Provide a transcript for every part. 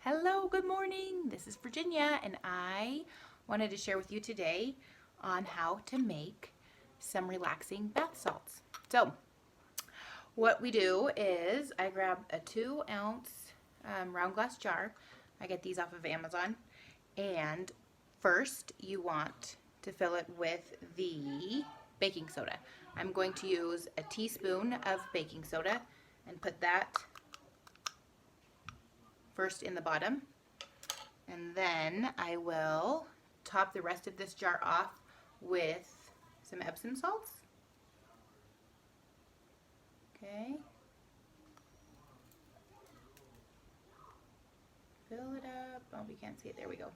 Hello, good morning. This is Virginia, and I wanted to share with you today on how to make some relaxing bath salts. So, what we do is I grab a 2-ounce round glass jar. I get these off of Amazon. And first, you want to fill it with the baking soda. I'm going to use a teaspoon of baking soda and put that first in the bottom, and then I will top the rest of this jar off with some Epsom salts. Okay. Fill it up. Oh, we can't see it. There we go.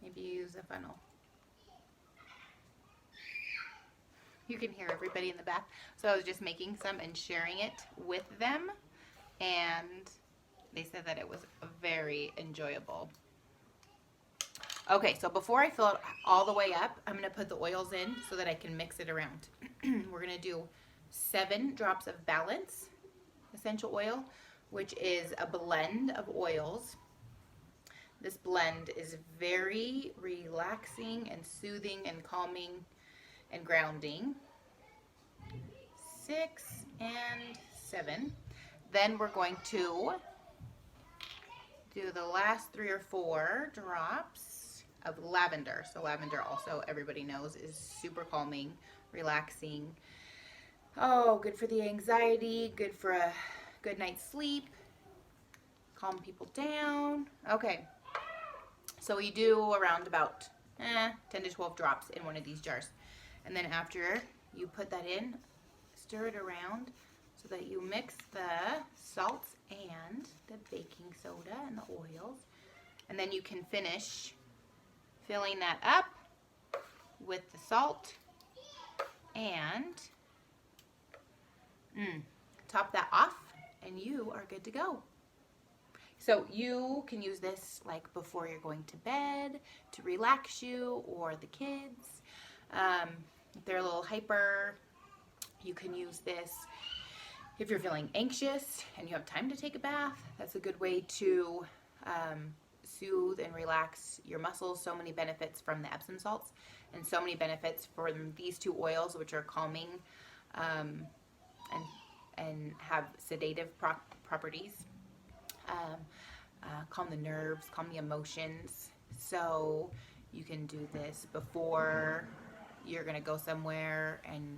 Maybe use a funnel. You can hear everybody in the back. So I was just making some and sharing it with them, and they said that it was very enjoyable. Okay, so before I fill it all the way up, I'm going to put the oils in so that I can mix it around. We're going to do 7 drops of Balance essential oil, which is a blend of oils. This blend is very relaxing and soothing and calming and grounding. 6 and 7. Then we're going to do the last 3 or 4 drops of lavender. So lavender also, everybody knows, is super calming, relaxing. Oh, good for the anxiety, good for a good night's sleep, calm people down. Okay, so we do around about 10 to 12 drops in one of these jars. And then after you put that in, stir it around so that you mix the salts and the baking soda and the oils. And then you can finish filling that up with the salt and top that off, and you are good to go. So you can use this like before you're going to bed to relax you or the kids. If they're a little hyper, you can use this if you're feeling anxious and you have time to take a bath. That's a good way to soothe and relax your muscles. So many benefits from the Epsom salts, and so many benefits from these 2 oils, which are calming and have sedative properties. Calm the nerves, calm the emotions. So you can do this before you're going to go somewhere and,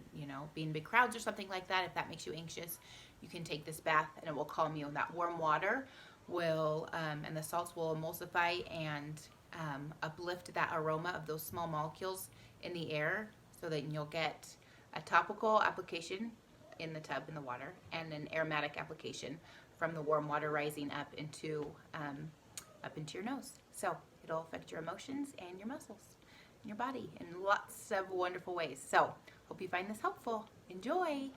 be in big crowds or something like that. If that makes you anxious, you can take this bath and it will calm you. And that warm water will, and the salts will emulsify and uplift that aroma of those small molecules in the air, so that you'll get a topical application in the tub in the water and an aromatic application from the warm water rising up into your nose. So it'll affect your emotions and your muscles and your body in lots of wonderful ways. So hope you find this helpful. Enjoy.